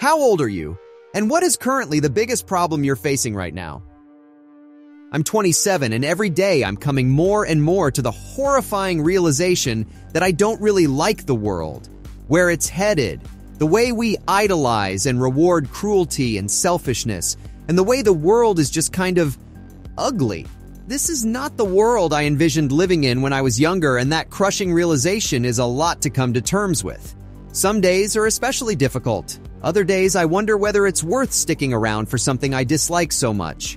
How old are you? And what is currently the biggest problem you're facing right now? I'm 27, and every day I'm coming more and more to the horrifying realization that I don't really like the world, where it's headed, the way we idolize and reward cruelty and selfishness, and the way the world is just kind of ugly. This is not the world I envisioned living in when I was younger, and that crushing realization is a lot to come to terms with. Some days are especially difficult. Other days I wonder whether it's worth sticking around for something I dislike so much.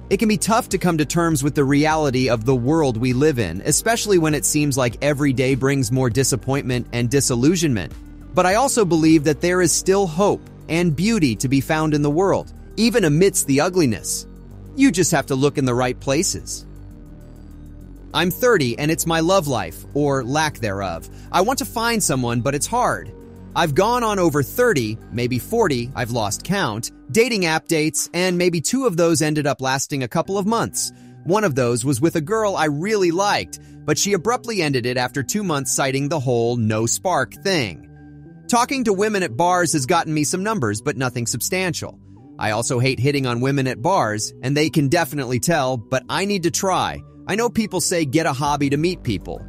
It can be tough to come to terms with the reality of the world we live in, especially when it seems like every day brings more disappointment and disillusionment. But I also believe that there is still hope and beauty to be found in the world, even amidst the ugliness. You just have to look in the right places. I'm 30 and it's my love life, or lack thereof. I want to find someone, but it's hard. I've gone on over 30, maybe 40, I've lost count, dating app dates, and maybe 2 of those ended up lasting a couple of months. One of those was with a girl I really liked, but she abruptly ended it after 2 months, citing the whole no spark thing. Talking to women at bars has gotten me some numbers, but nothing substantial. I also hate hitting on women at bars, and they can definitely tell, but I need to try. I know people say get a hobby to meet people,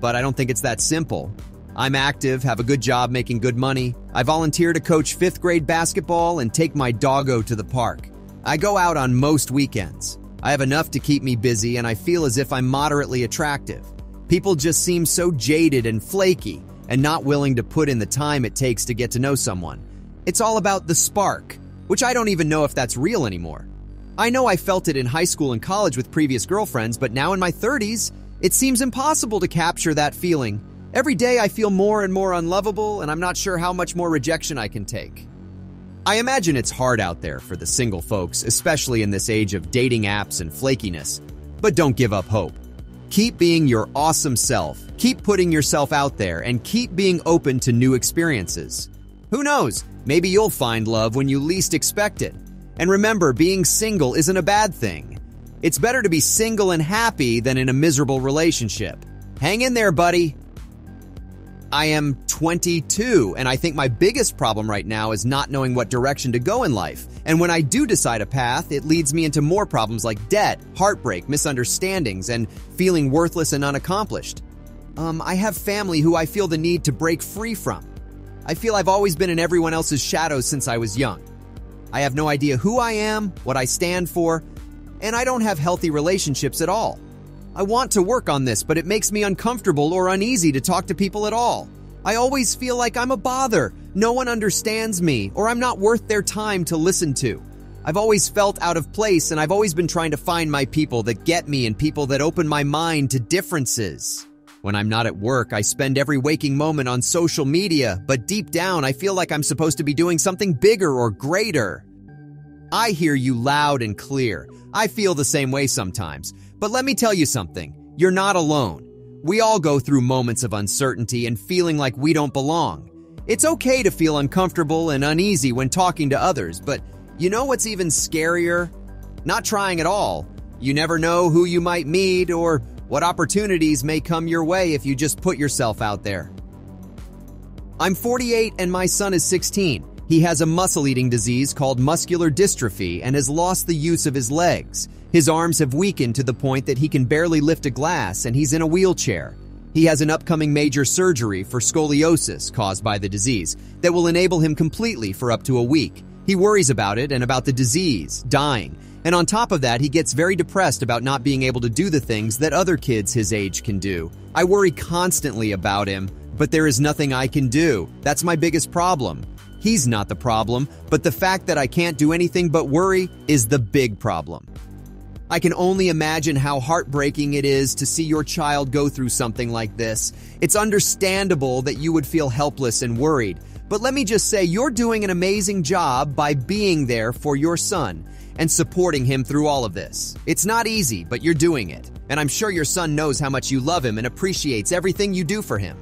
but I don't think it's that simple. I'm active, have a good job making good money. I volunteer to coach 5th grade basketball and take my doggo to the park. I go out on most weekends. I have enough to keep me busy, and I feel as if I'm moderately attractive. People just seem so jaded and flaky and not willing to put in the time it takes to get to know someone. It's all about the spark, which I don't even know if that's real anymore. I know I felt it in high school and college with previous girlfriends, but now in my 30s, it seems impossible to capture that feeling. Every day I feel more and more unlovable, and I'm not sure how much more rejection I can take. I imagine it's hard out there for the single folks, especially in this age of dating apps and flakiness. But don't give up hope. Keep being your awesome self, keep putting yourself out there, and keep being open to new experiences. Who knows, maybe you'll find love when you least expect it. And remember, being single isn't a bad thing. It's better to be single and happy than in a miserable relationship. Hang in there, buddy. I am 22, and I think my biggest problem right now is not knowing what direction to go in life. And when I do decide a path, it leads me into more problems like debt, heartbreak, misunderstandings, and feeling worthless and unaccomplished. I have family who I feel the need to break free from. I feel I've always been in everyone else's shadows since I was young. I have no idea who I am, what I stand for, and I don't have healthy relationships at all. I want to work on this, but it makes me uncomfortable or uneasy to talk to people at all. I always feel like I'm a bother, no one understands me, or I'm not worth their time to listen to. I've always felt out of place, and I've always been trying to find my people that get me and people that open my mind to differences. When I'm not at work, I spend every waking moment on social media, but deep down I feel like I'm supposed to be doing something bigger or greater. I hear you loud and clear. I feel the same way sometimes. But let me tell you something. You're not alone. We all go through moments of uncertainty and feeling like we don't belong. It's okay to feel uncomfortable and uneasy when talking to others, but you know what's even scarier? Not trying at all. You never know who you might meet or what opportunities may come your way if you just put yourself out there. I'm 48 and my son is 16. He has a muscle-eating disease called muscular dystrophy and has lost the use of his legs. His arms have weakened to the point that he can barely lift a glass, and he's in a wheelchair. He has an upcoming major surgery for scoliosis caused by the disease that will enable him completely for up to a week. He worries about it and about the disease, dying, and on top of that, he gets very depressed about not being able to do the things that other kids his age can do. I worry constantly about him, but there is nothing I can do. That's my biggest problem. He's not the problem, but the fact that I can't do anything but worry is the big problem. I can only imagine how heartbreaking it is to see your child go through something like this. It's understandable that you would feel helpless and worried, but let me just say you're doing an amazing job by being there for your son and supporting him through all of this. It's not easy, but you're doing it, and I'm sure your son knows how much you love him and appreciates everything you do for him.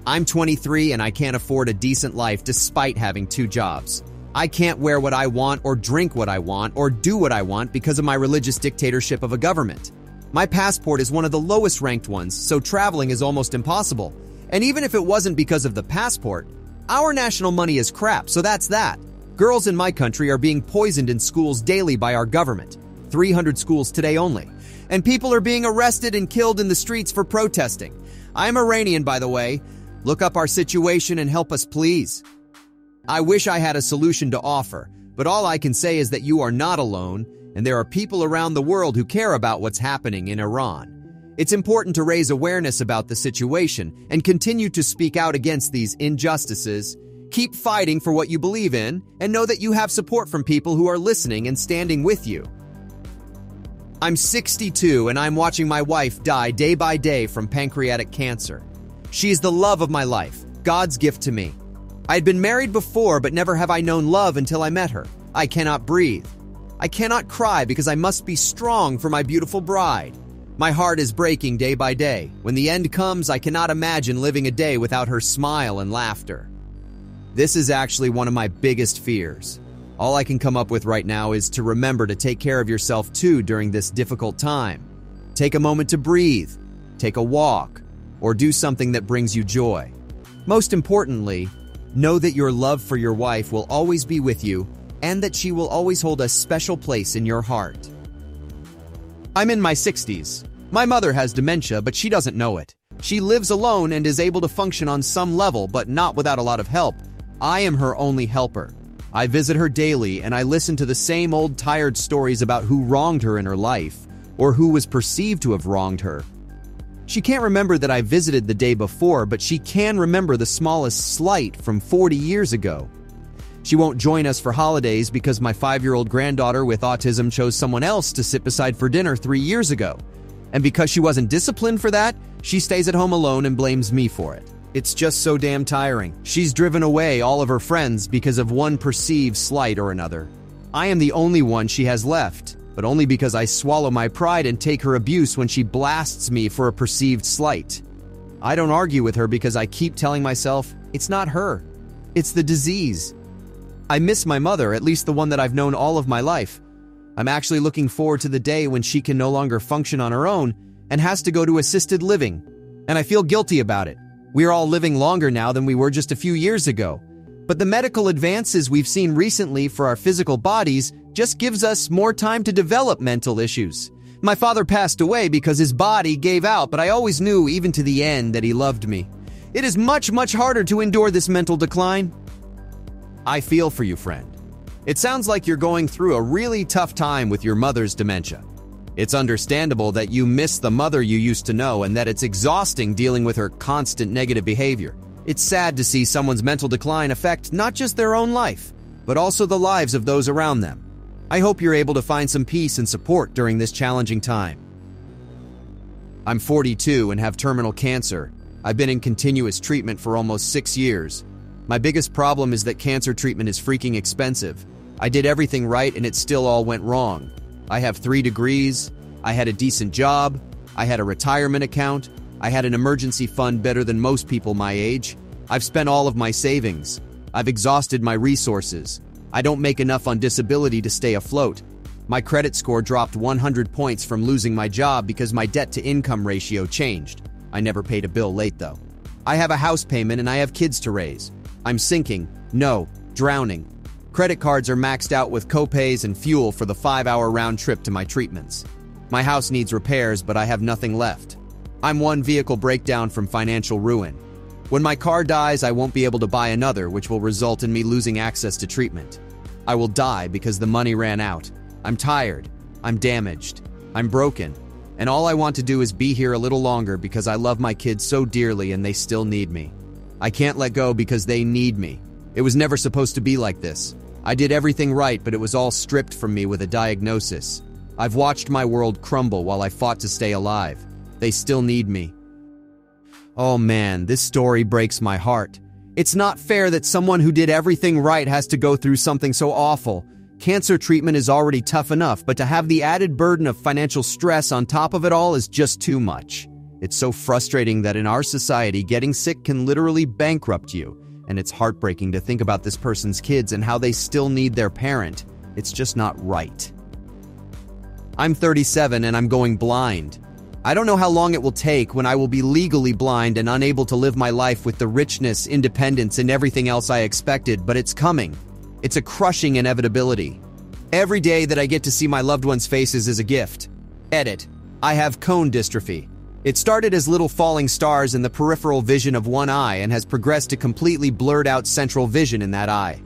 I'm 23 and I can't afford a decent life despite having 2 jobs. I can't wear what I want or drink what I want or do what I want because of my religious dictatorship of a government. My passport is one of the lowest ranked ones, so traveling is almost impossible. And even if it wasn't because of the passport, Our national money is crap, so that's that. Girls in my country are being poisoned in schools daily by our government. 300 schools today only. And people are being arrested and killed in the streets for protesting. I'm Iranian, by the way. Look up our situation and help us, please. I wish I had a solution to offer, but all I can say is that you are not alone, and there are people around the world who care about what's happening in Iran. It's important to raise awareness about the situation and continue to speak out against these injustices. Keep fighting for what you believe in, and know that you have support from people who are listening and standing with you. I'm 62 and I'm watching my wife die day by day from pancreatic cancer. She is the love of my life, God's gift to me. I had been married before, but never have I known love until I met her. I cannot breathe. I cannot cry because I must be strong for my beautiful bride. My heart is breaking day by day. When the end comes, I cannot imagine living a day without her smile and laughter. This is actually one of my biggest fears. All I can come up with right now is to remember to take care of yourself too during this difficult time. Take a moment to breathe, take a walk, or do something that brings you joy. Most importantly, know that your love for your wife will always be with you and that she will always hold a special place in your heart. I'm in my 60s. My mother has dementia, but she doesn't know it. She lives alone and is able to function on some level, but not without a lot of help. I am her only helper. I visit her daily and I listen to the same old tired stories about who wronged her in her life, or who was perceived to have wronged her. She can't remember that I visited the day before, but she can remember the smallest slight from 40 years ago. She won't join us for holidays because my 5-year-old granddaughter with autism chose someone else to sit beside for dinner 3 years ago. And because she wasn't disciplined for that, she stays at home alone and blames me for it. It's just so damn tiring. She's driven away all of her friends because of one perceived slight or another. I am the only one she has left, but only because I swallow my pride and take her abuse when she blasts me for a perceived slight. I don't argue with her because I keep telling myself, it's not her. It's the disease. I miss my mother, at least the one that I've known all of my life. I'm actually looking forward to the day when she can no longer function on her own and has to go to assisted living. And I feel guilty about it. We're all living longer now than we were just a few years ago. But the medical advances we've seen recently for our physical bodies just gives us more time to develop mental issues. My father passed away because his body gave out, but I always knew, even to the end, that he loved me. It is much, much harder to endure this mental decline. I feel for you, friend. It sounds like you're going through a really tough time with your mother's dementia. It's understandable that you miss the mother you used to know and that it's exhausting dealing with her constant negative behavior. It's sad to see someone's mental decline affect not just their own life, but also the lives of those around them. I hope you're able to find some peace and support during this challenging time. I'm 42 and have terminal cancer. I've been in continuous treatment for almost 6 years. My biggest problem is that cancer treatment is freaking expensive. I did everything right and it still all went wrong. I have 3 degrees, I had a decent job, I had a retirement account, I had an emergency fund better than most people my age. I've spent all of my savings. I've exhausted my resources. I don't make enough on disability to stay afloat. My credit score dropped 100 points from losing my job because my debt-to-income ratio changed. I never paid a bill late, though. I have a house payment and I have kids to raise. I'm sinking. No, drowning. Credit cards are maxed out with copays and fuel for the 5-hour round trip to my treatments. My house needs repairs, but I have nothing left. I'm one vehicle breakdown from financial ruin. When my car dies, I won't be able to buy another, which will result in me losing access to treatment. I will die because the money ran out. I'm tired. I'm damaged. I'm broken. And all I want to do is be here a little longer because I love my kids so dearly and they still need me. I can't let go because they need me. It was never supposed to be like this. I did everything right, but it was all stripped from me with a diagnosis. I've watched my world crumble while I fought to stay alive. They still need me. Oh man, this story breaks my heart. It's not fair that someone who did everything right has to go through something so awful. Cancer treatment is already tough enough, but to have the added burden of financial stress on top of it all is just too much. It's so frustrating that in our society, getting sick can literally bankrupt you. And it's heartbreaking to think about this person's kids and how they still need their parent. It's just not right. I'm 37 and I'm going blind. I don't know how long it will take when I will be legally blind and unable to live my life with the richness, independence, and everything else I expected, but it's coming. It's a crushing inevitability. Every day that I get to see my loved ones' faces is a gift. Edit. I have cone dystrophy. It started as little falling stars in the peripheral vision of one eye and has progressed to completely blurred out central vision in that eye.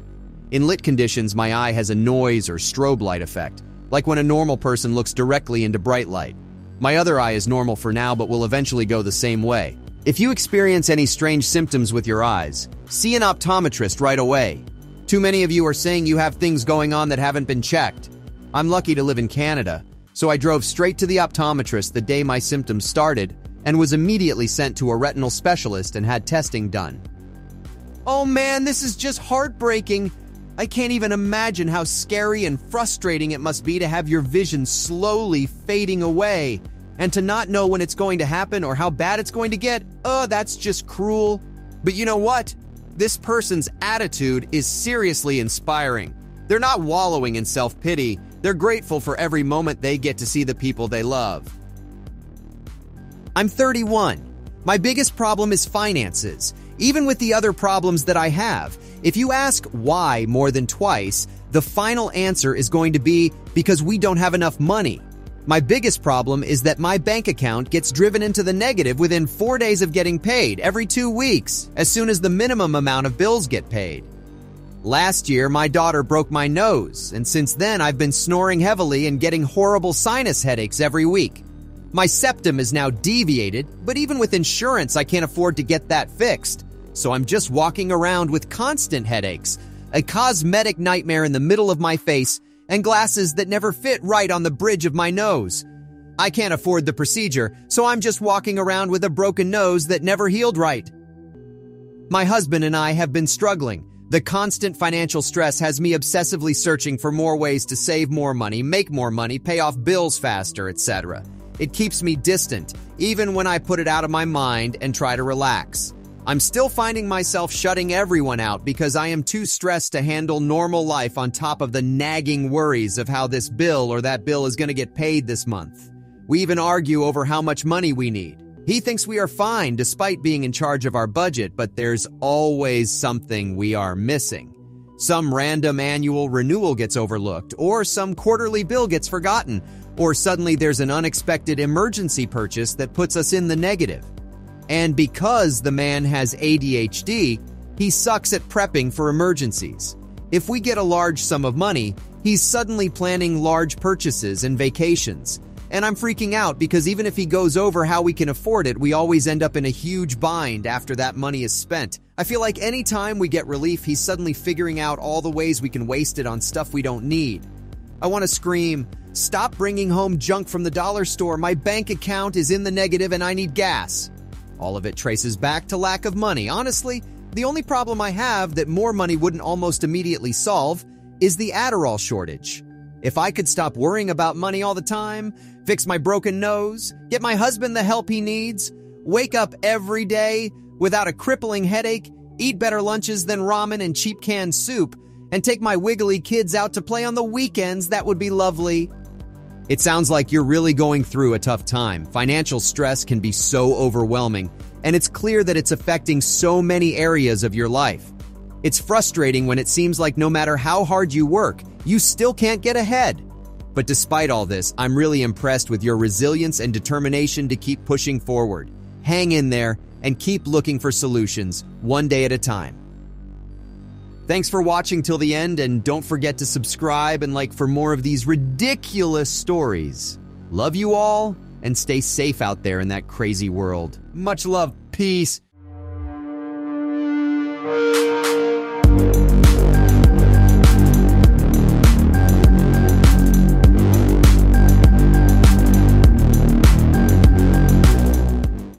In lit conditions, my eye has a noise or strobe light effect, like when a normal person looks directly into bright light. My other eye is normal for now, but will eventually go the same way. If you experience any strange symptoms with your eyes, see an optometrist right away. Too many of you are saying you have things going on that haven't been checked. I'm lucky to live in Canada, so I drove straight to the optometrist the day my symptoms started and was immediately sent to a retinal specialist and had testing done. Oh man, this is just heartbreaking. I can't even imagine how scary and frustrating it must be to have your vision slowly fading away and to not know when it's going to happen or how bad it's going to get. Oh, that's just cruel. But you know what? This person's attitude is seriously inspiring. They're not wallowing in self-pity. They're grateful for every moment they get to see the people they love. I'm 31. My biggest problem is finances. Even with the other problems that I have, if you ask why more than twice, the final answer is going to be because we don't have enough money. My biggest problem is that my bank account gets driven into the negative within 4 days of getting paid, every 2 weeks, as soon as the minimum amount of bills get paid. Last year, my daughter broke my nose, and since then I've been snoring heavily and getting horrible sinus headaches every week. My septum is now deviated, but even with insurance, I can't afford to get that fixed. So I'm just walking around with constant headaches, a cosmetic nightmare in the middle of my face, and glasses that never fit right on the bridge of my nose. I can't afford the procedure, so I'm just walking around with a broken nose that never healed right. My husband and I have been struggling. The constant financial stress has me obsessively searching for more ways to save more money, make more money, pay off bills faster, etc. It keeps me distant, even when I put it out of my mind and try to relax. I'm still finding myself shutting everyone out because I am too stressed to handle normal life on top of the nagging worries of how this bill or that bill is going to get paid this month. We even argue over how much money we need. He thinks we are fine despite being in charge of our budget, but there's always something we are missing. Some random annual renewal gets overlooked, or some quarterly bill gets forgotten, or suddenly there's an unexpected emergency purchase that puts us in the negative. And because the man has ADHD, he sucks at prepping for emergencies. If we get a large sum of money, he's suddenly planning large purchases and vacations. And I'm freaking out because even if he goes over how we can afford it, we always end up in a huge bind after that money is spent. I feel like any time we get relief, he's suddenly figuring out all the ways we can waste it on stuff we don't need. I want to scream, "Stop bringing home junk from the dollar store. My bank account is in the negative and I need gas." All of it traces back to lack of money. Honestly, the only problem I have that more money wouldn't almost immediately solve is the Adderall shortage. If I could stop worrying about money all the time, fix my broken nose, get my husband the help he needs, wake up every day without a crippling headache, eat better lunches than ramen and cheap canned soup, and take my wiggly kids out to play on the weekends, that would be lovely. It sounds like you're really going through a tough time. Financial stress can be so overwhelming, and it's clear that it's affecting so many areas of your life. It's frustrating when it seems like no matter how hard you work, you still can't get ahead. But despite all this, I'm really impressed with your resilience and determination to keep pushing forward. Hang in there and keep looking for solutions, one day at a time. Thanks for watching till the end, and don't forget to subscribe and like for more of these ridiculous stories. Love you all, and stay safe out there in that crazy world. Much love. Peace.